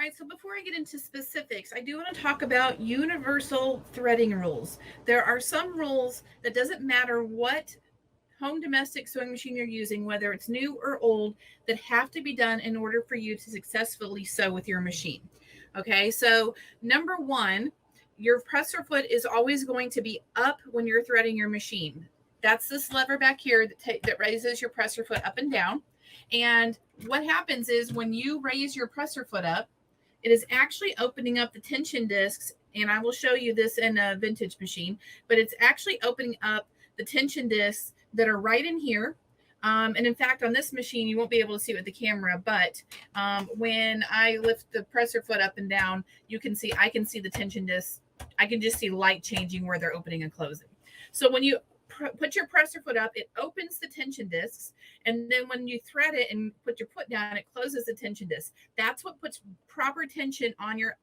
right, so before I get into specifics, I do want to talk about universal threading rules. There are some rules that doesn't matter what home domestic sewing machine you're using, whether it's new or old, that have to be done in order for you to successfully sew with your machine. Okay, so number one, your presser foot is always going to be up when you're threading your machine. That's this lever back here that raises your presser foot up and down. And what happens is when you raise your presser foot up, it is actually opening up the tension discs, and I will show you this in a vintage machine, but it's actually opening up the tension discs that are right in here. And in fact, on this machine, you won't be able to see it with the camera, but when I lift the presser foot up and down, I can see the tension discs. I can just see light changing where they're opening and closing. So when you put your presser foot up, it opens the tension discs, and then when you thread it and put your foot down, it closes the tension disc. That's what puts proper tension on your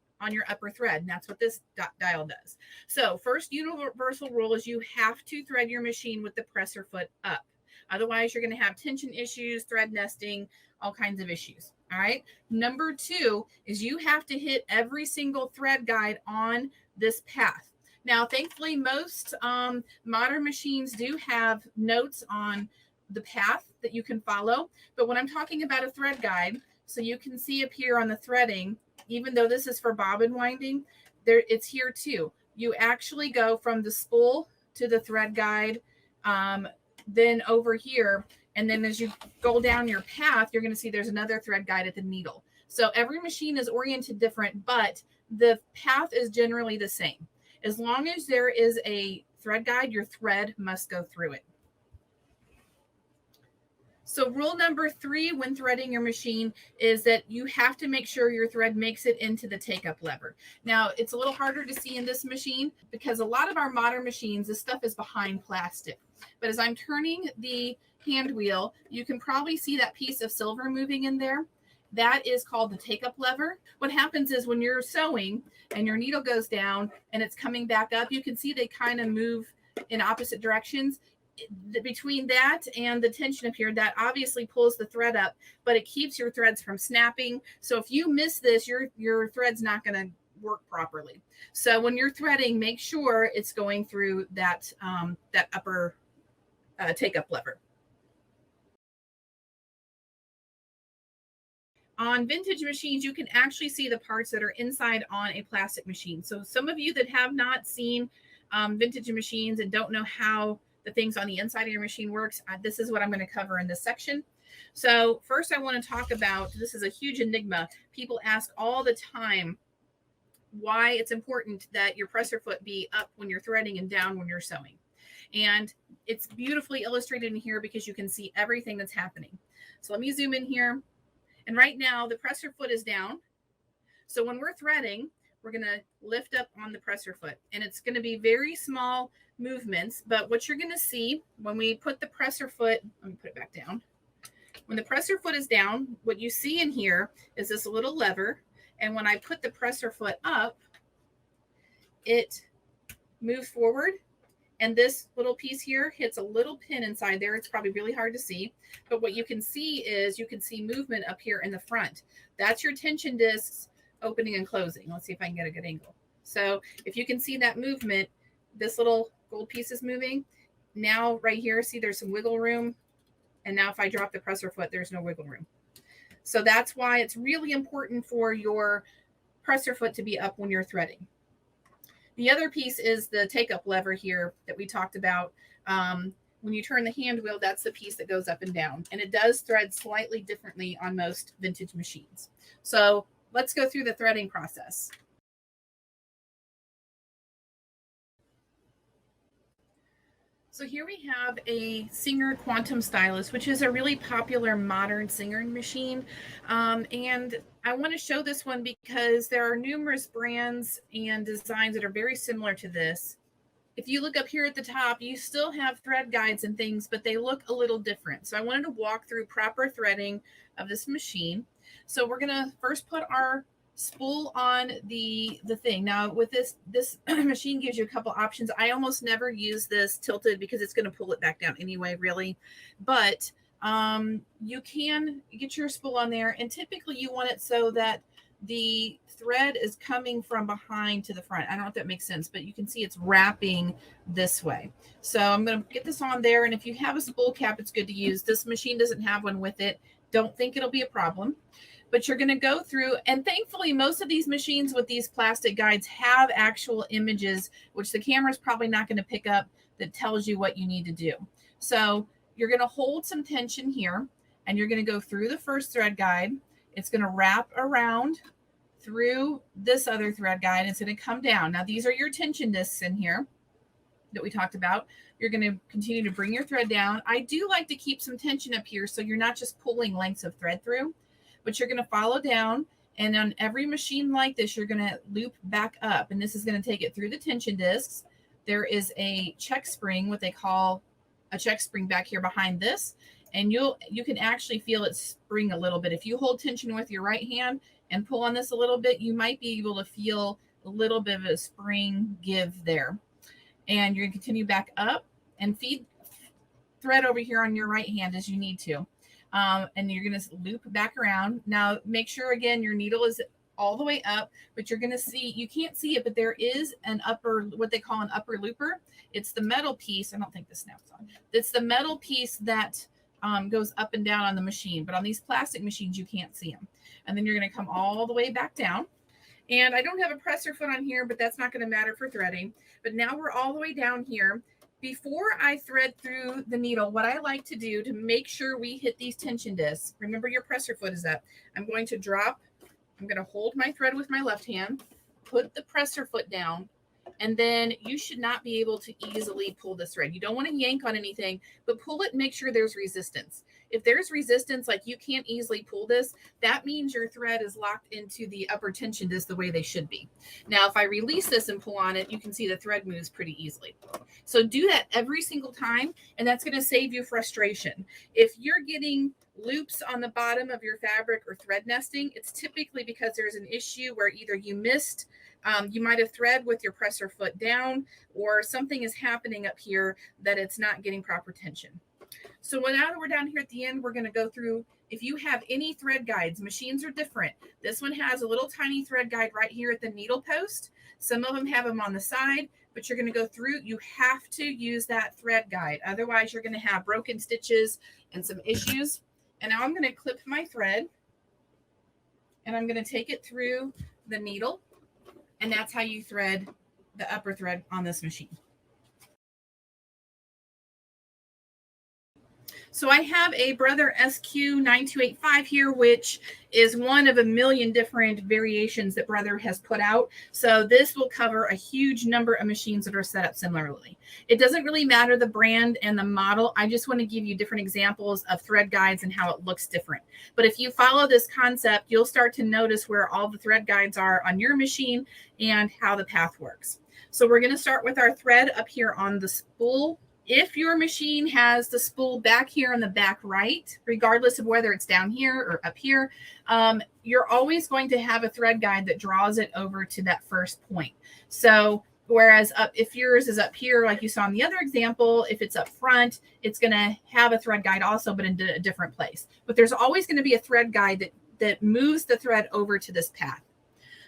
upper thread, and that's what this dial does. So first universal rule is you have to thread your machine with the presser foot up. Otherwise, you're going to have tension issues, thread nesting, all kinds of issues. All right. Number two is you have to hit every single thread guide on this path. Now, thankfully, most modern machines do have notes on the path that you can follow. But when I'm talking about a thread guide, so you can see up here on the threading, even though this is for bobbin winding, it's here too. You actually go from the spool to the thread guide, then over here, and then as you go down your path, you're going to see there's another thread guide at the needle. So every machine is oriented different, but the path is generally the same. As long as there is a thread guide, your thread must go through it. So rule number 3 when threading your machine is that you have to make sure your thread makes it into the take-up lever. Now, it's a little harder to see in this machine because a lot of our modern machines, this stuff is behind plastic. But as I'm turning the hand wheel, you can probably see that piece of silver moving in there. That is called the take-up lever. What happens is when you're sewing and your needle goes down and it's coming back up, you can see they kind of move in opposite directions. Between that and the tension up here, that obviously pulls the thread up, but it keeps your threads from snapping. So if you miss this, your thread's not going to work properly. So when you're threading, make sure it's going through that upper take-up lever. On vintage machines, you can actually see the parts that are inside on a plastic machine. So some of you that have not seen vintage machines and don't know how the things on the inside of your machine works, this is what I'm going to cover in this section. So first I want to talk about, this is a huge enigma. People ask all the time why it's important that your presser foot be up when you're threading and down when you're sewing. And it's beautifully illustrated in here because you can see everything that's happening. So let me zoom in here. And right now the presser foot is down. So when we're threading, we're going to lift up on the presser foot, and it's going to be very small movements. But what you're going to see when we put the presser foot, let me put it back down. When the presser foot is down, what you see in here is this little lever. And when I put the presser foot up, it moves forward. And this little piece here hits a little pin inside there. It's probably really hard to see. But what you can see is you can see movement up here in the front. That's your tension discs opening and closing. Let's see if I can get a good angle. So if you can see that movement, this little gold piece is moving. Now right here, see there's some wiggle room. And now if I drop the presser foot, there's no wiggle room. So that's why it's really important for your presser foot to be up when you're threading. The other piece is the take-up lever here that we talked about. When you turn the hand wheel, that's the piece that goes up and down. And it does thread slightly differently on most vintage machines. So let's go through the threading process. So here we have a Singer Quantum Stylus, which is a really popular modern singering machine. And I want to show this one because there are numerous brands and designs that are very similar to this. If you look up here at the top, you still have thread guides and things, but they look a little different. So I wanted to walk through proper threading of this machine. So we're going to first put our spool on the thing. Now with this machine gives you a couple options. I almost never use this tilted because it's going to pull it back down anyway, really. But you can get your spool on there, and typically you want it so that the thread is coming from behind to the front. I don't know if that makes sense, but you can see it's wrapping this way. So I'm going to get this on there. And if you have a spool cap, it's good to use. This machine doesn't have one with it. Don't think it'll be a problem. But you're going to go through, and thankfully, most of these machines with these plastic guides have actual images, which the camera is probably not going to pick up, that tells you what you need to do. So you're going to hold some tension here, and you're going to go through the first thread guide. It's going to wrap around through this other thread guide. It's going to come down. Now, these are your tension discs in here that we talked about. You're going to continue to bring your thread down. I do like to keep some tension up here so you're not just pulling lengths of thread through, but you're going to follow down. And on every machine like this, you're going to loop back up. And this is going to take it through the tension discs. There is a check spring, what they call a check spring back here behind this. And you can actually feel it spring a little bit. If you hold tension with your right hand and pull on this a little bit, you might be able to feel a little bit of a spring give there. And you're going to continue back up and feed thread over here on your right hand as you need to. And you're going to loop back around. Now, make sure, again, your needle is all the way up, but you're going to see, you can't see it, but there is an upper, what they call an upper looper. It's the metal piece. I don't think this snaps on. It's the metal piece that goes up and down on the machine, but on these plastic machines, you can't see them. And then you're going to come all the way back down. And I don't have a presser foot on here, but that's not going to matter for threading. But now we're all the way down here. Before I thread through the needle, what I like to do to make sure we hit these tension discs, remember your presser foot is up. I'm going to hold my thread with my left hand, put the presser foot down, and then you should not be able to easily pull this thread. You don't want to yank on anything, but pull it and make sure there's resistance. If there's resistance, like you can't easily pull this, that means your thread is locked into the upper tension disc the way they should be. Now, if I release this and pull on it, you can see the thread moves pretty easily. So do that every single time, and that's going to save you frustration. If you're getting loops on the bottom of your fabric or thread nesting, it's typically because there's an issue where either you missed, you might have thread with your presser foot down, or something is happening up here that it's not getting proper tension. So now that we're down here at the end, we're going to go through, if you have any thread guides, machines are different. This one has a little tiny thread guide right here at the needle post. Some of them have them on the side, but you're going to go through, you have to use that thread guide. Otherwise, you're going to have broken stitches and some issues. And now I'm going to clip my thread, and I'm going to take it through the needle. And that's how you thread the upper thread on this machine. So I have a Brother SQ9285 here, which is one of a million different variations that Brother has put out. So this will cover a huge number of machines that are set up similarly. It doesn't really matter the brand and the model. I just want to give you different examples of thread guides and how it looks different. But if you follow this concept, you'll start to notice where all the thread guides are on your machine and how the path works. So we're going to start with our thread up here on the spool. If your machine has the spool back here on the back right, regardless of whether it's down here or up here, you're always going to have a thread guide that draws it over to that first point. So whereas if yours is up here, like you saw in the other example, if it's up front, it's going to have a thread guide also, but in a different place. But there's always going to be a thread guide that moves the thread over to this path.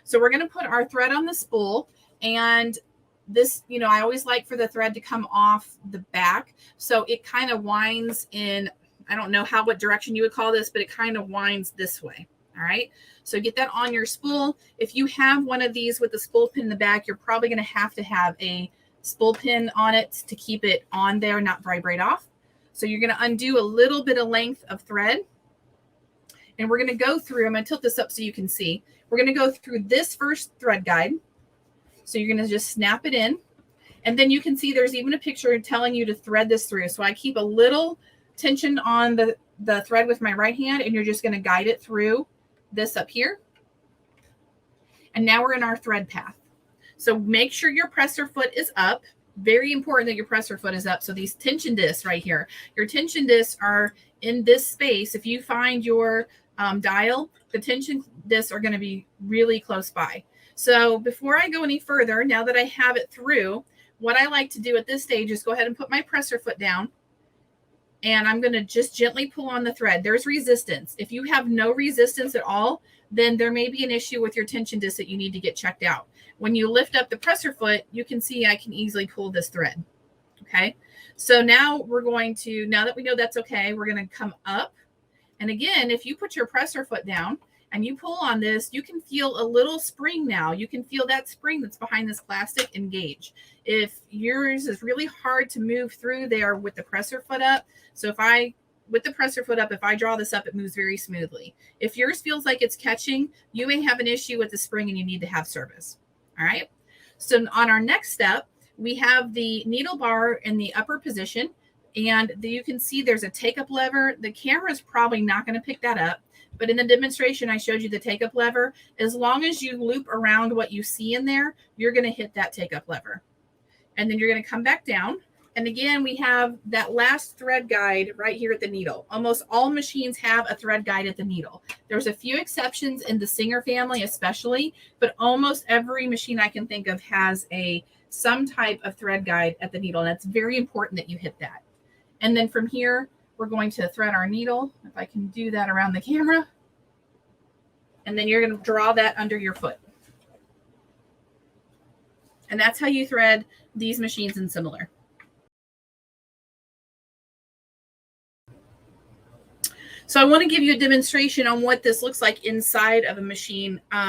So we're going to put our thread on the spool, and this, I always like for the thread to come off the back. So it kind of winds in, I don't know what direction you would call this, but it kind of winds this way. All right. So get that on your spool. If you have one of these with the spool pin in the back, you're probably going to have a spool pin on it to keep it on there, not vibrate off. So you're going to undo a little bit of length of thread. And we're going to go through, I'm going to tilt this up so you can see. We're going to go through this first thread guide. So you're going to just snap it in. And then you can see there's even a picture telling you to thread this through. So I keep a little tension on the thread with my right hand, and you're just going to guide it through this up here. And now we're in our thread path. So make sure your presser foot is up. Very important that your presser foot is up. So these tension discs right here, your tension discs are in this space. If you find your dial, the tension discs are going to be really close by. So before I go any further, now that I have it through, what I like to do at this stage is go ahead and put my presser foot down and I'm going to just gently pull on the thread. There's resistance. If you have no resistance at all, then there may be an issue with your tension disc that you need to get checked out. When you lift up the presser foot, you can see I can easily pull this thread. Okay. So now we're going to, now that we know that's okay, we're going to come up. And again, if you put your presser foot down and you pull on this, you can feel a little spring now. You can feel that spring that's behind this plastic engage. If yours is really hard to move through there with the presser foot up, so with the presser foot up, if I draw this up, it moves very smoothly. If yours feels like it's catching, you may have an issue with the spring and you need to have service. All right. So on our next step, we have the needle bar in the upper position, and you can see there's a take-up lever. The camera is probably not going to pick that up, but in the demonstration, I showed you the take-up lever. As long as you loop around what you see in there, you're going to hit that take-up lever. And then you're going to come back down. And again, we have that last thread guide right here at the needle. Almost all machines have a thread guide at the needle. There's a few exceptions in the Singer family especially, but almost every machine I can think of has some type of thread guide at the needle. And it's very important that you hit that. And then from here, we're going to thread our needle. If I can do that around the camera. And then you're going to draw that under your foot. And that's how you thread these machines and similar. So I want to give you a demonstration on what this looks like inside of a machine.